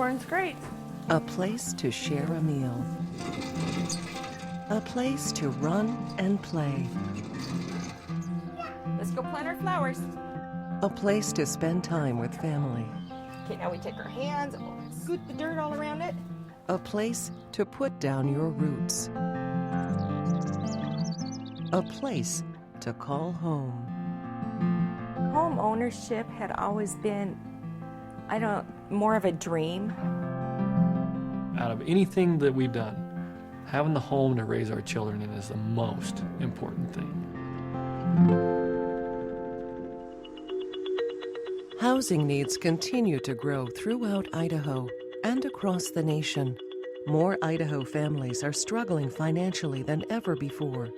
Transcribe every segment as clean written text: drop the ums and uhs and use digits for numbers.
popcorn's great. A place to share a meal. A place to run and play. Let's go plant our flowers. A place to spend time with family. Okay, now we take our hands and we'll scoot the dirt all around it. A place to put down your roots. A place to call home. Home ownership had always been, more of a dream. Out of anything that we've done, having the home to raise our children in is the most important thing. Housing needs continue to grow throughout Idaho and across the nation. More Idaho families are struggling financially than ever before.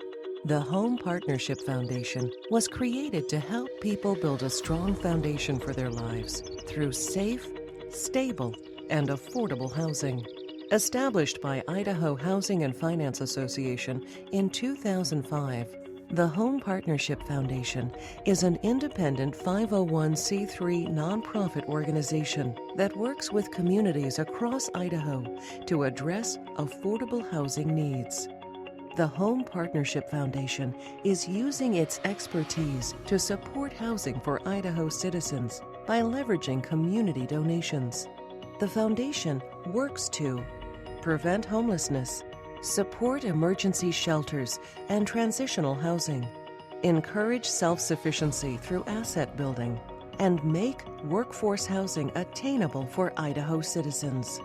The Home Partnership Foundation was created to help people build a strong foundation for their lives through safe, stable, and affordable housing. Established by Idaho Housing and Finance Association in 2005, the Home Partnership Foundation is an independent 501c3 nonprofit organization that works with communities across Idaho to address affordable housing needs. The Home Partnership Foundation is using its expertise to support housing for Idaho citizens by leveraging community donations. The foundation works to prevent homelessness, support emergency shelters and transitional housing, encourage self-sufficiency through asset building, and make workforce housing attainable for Idaho citizens.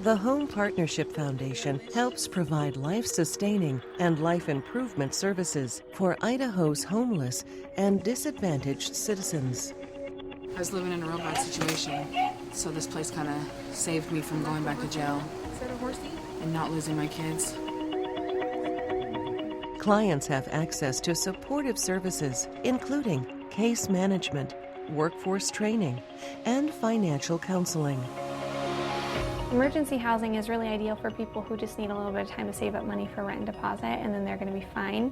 The Home Partnership Foundation helps provide life-sustaining and life improvement services for Idaho's homeless and disadvantaged citizens. I was living in a real bad situation, so this place kind of saved me from going back to jail. Is that a horsey? And not losing my kids. Clients have access to supportive services, including case management, workforce training, and financial counseling. Emergency housing is really ideal for people who just need a little bit of time to save up money for rent and deposit, and then they're going to be fine.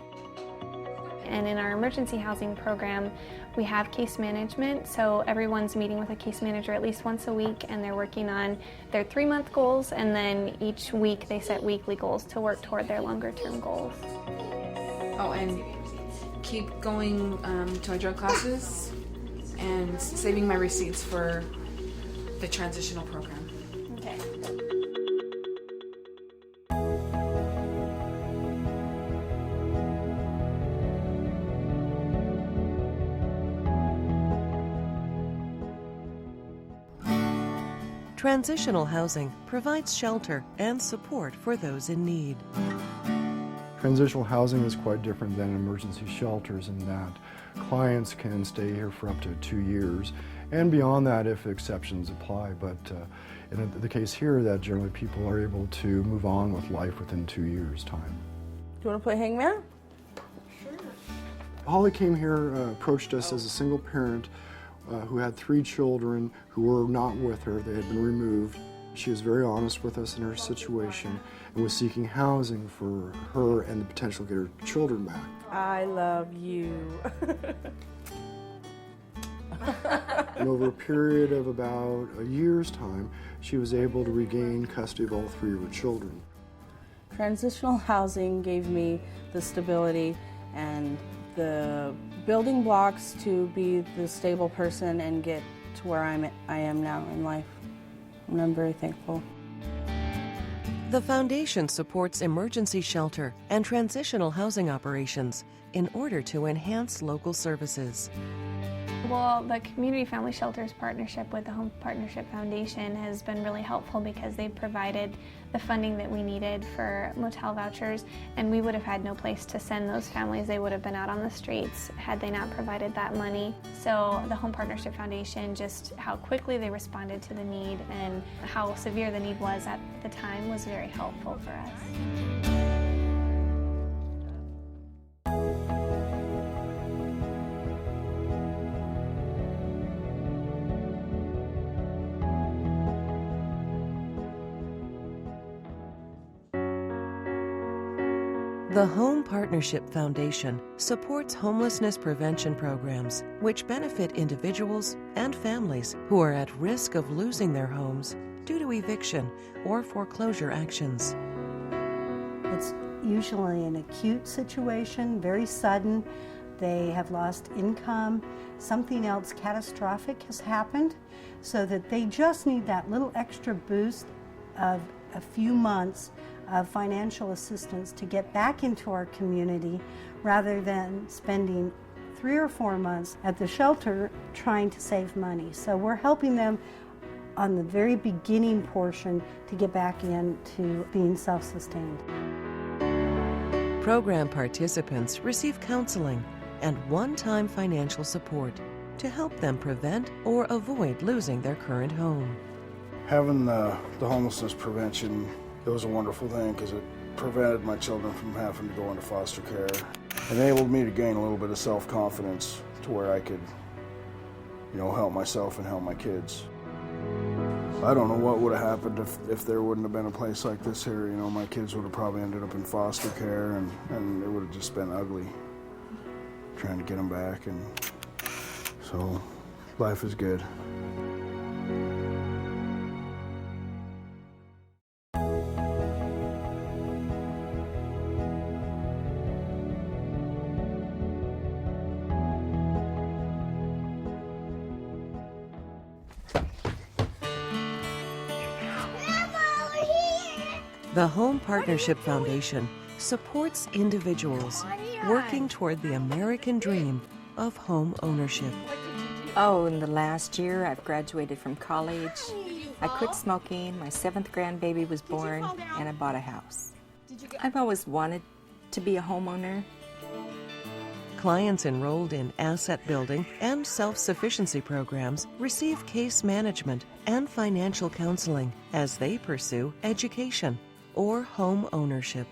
And in our emergency housing program, we have case management, so everyone's meeting with a case manager at least once a week, and they're working on their 3-month goals, and then each week they set weekly goals to work toward their longer-term goals. Oh, and keep going to my drug classes and saving my receipts for the transitional program. Okay. Transitional housing provides shelter and support for those in need. Transitional housing is quite different than emergency shelters in that clients can stay here for up to 2 years, and beyond that if exceptions apply. But in the case here, that generally people are able to move on with life within 2 years' time. Do you want to play hangman? Holly came here, approached us as a single parent who had 3 children who were not with her. They had been removed. She was very honest with us in her situation and was seeking housing for her and the potential to get her children back. I love you. And over a period of about a year's time, she was able to regain custody of all 3 of her children. Transitional housing gave me the stability and the building blocks to be the stable person and get to where I am now in life. And I'm very thankful. The foundation supports emergency shelter and transitional housing operations in order to enhance local services. Well, the Community Family Shelters partnership with the Home Partnership Foundation has been really helpful because they've provided the funding that we needed for motel vouchers, and we would have had no place to send those families. They would have been out on the streets had they not provided that money. So the Home Partnership Foundation, just how quickly they responded to the need and how severe the need was at the time, was very helpful for us. The Home Partnership Foundation supports homelessness prevention programs which benefit individuals and families who are at risk of losing their homes due to eviction or foreclosure actions. It's usually an acute situation, very sudden. They have lost income, something else catastrophic has happened, so that they just need that little extra boost of a few months of financial assistance to get back into our community rather than spending 3 or 4 months at the shelter trying to save money. So we're helping them on the very beginning portion to get back into being self-sustained. Program participants receive counseling and one-time financial support to help them prevent or avoid losing their current home. Having the homelessness prevention, it was a wonderful thing because it prevented my children from having to go into foster care. It enabled me to gain a little bit of self-confidence to where I could, help myself and help my kids. I don't know what would have happened if there wouldn't have been a place like this here. My kids would have probably ended up in foster care and it would have just been ugly trying to get them back. And so life is good. The Home Partnership Foundation supports individuals working toward the American dream of home ownership. Oh, in the last year, I've graduated from college. I quit smoking, my 7th grandbaby was born, and I bought a house. I've always wanted to be a homeowner. Clients enrolled in asset building and self-sufficiency programs receive case management and financial counseling as they pursue education or home ownership.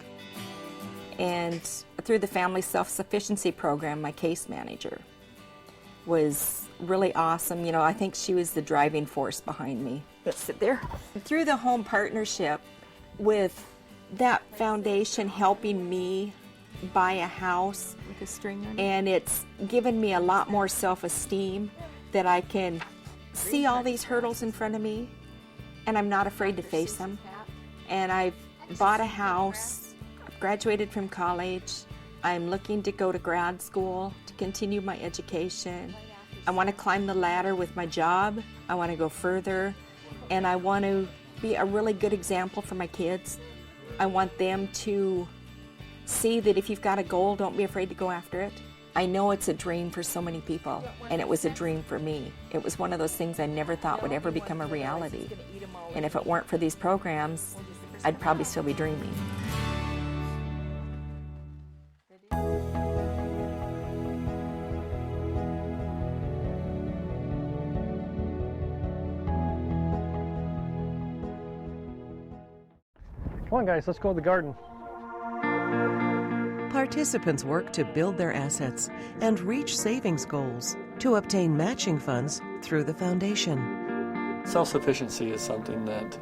And through the Family Self-Sufficiency Program, my case manager was really awesome. I think she was the driving force behind me. Let's sit there. Through the Home Partnership, with that foundation helping me buy a house with a string on it, and it's given me a lot more self-esteem that I can see all these hurdles in front of me and I'm not afraid to face them. And I've bought a house, I've graduated from college, I'm looking to go to grad school to continue my education. I want to climb the ladder with my job, I want to go further, and I want to be a really good example for my kids. I want them to see that if you've got a goal, don't be afraid to go after it. I know it's a dream for so many people, and it was a dream for me. It was one of those things I never thought would ever become a reality. And if it weren't for these programs, I'd probably still be dreaming. Come on, guys, let's go to the garden. Participants work to build their assets and reach savings goals to obtain matching funds through the foundation. Self-sufficiency is something that,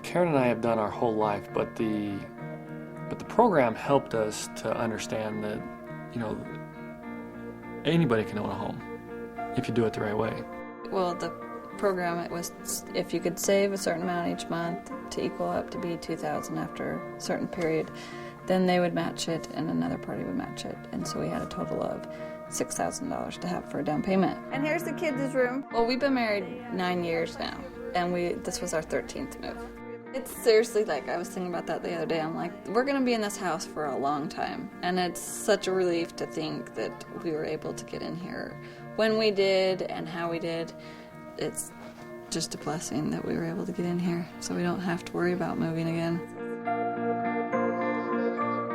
Karen and I have done our whole life, but the program helped us to understand that, anybody can own a home if you do it the right way. Well, the program, it was if you could save a certain amount each month to equal up to be $2,000 after a certain period, then they would match it and another party would match it. And so we had a total of $6,000 to have for a down payment. And here's the kids' room. Well, we've been married 9 years now, and this was our 13th move. It's seriously, I was thinking about that the other day. I'm like, we're going to be in this house for a long time. And it's such a relief to think that we were able to get in here when we did and how we did. It's just a blessing that we were able to get in here so we don't have to worry about moving again.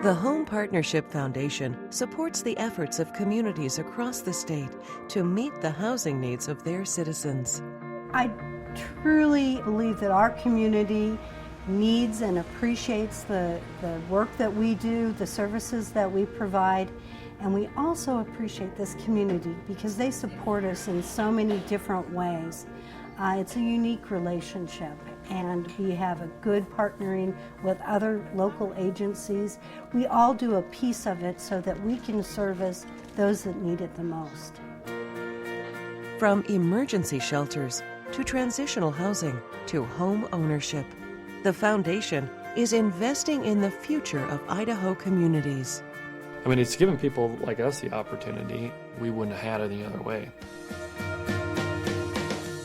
The Home Partnership Foundation supports the efforts of communities across the state to meet the housing needs of their citizens. I truly believe that our community needs and appreciates the work that we do, the services that we provide, and we also appreciate this community because they support us in so many different ways. It's a unique relationship, and we have a good partnering with other local agencies. We all do a piece of it so that we can service those that need it the most. From emergency shelters to transitional housing to home ownership, the foundation is investing in the future of Idaho communities. I mean, it's given people like us the opportunity. We wouldn't have had it any other way.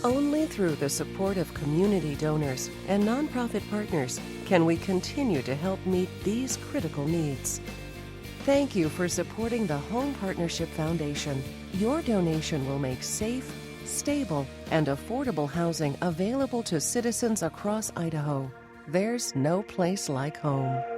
Only through the support of community donors and nonprofit partners can we continue to help meet these critical needs. Thank you for supporting the Home Partnership Foundation. Your donation will make safe, stable, and affordable housing available to citizens across Idaho. There's no place like home.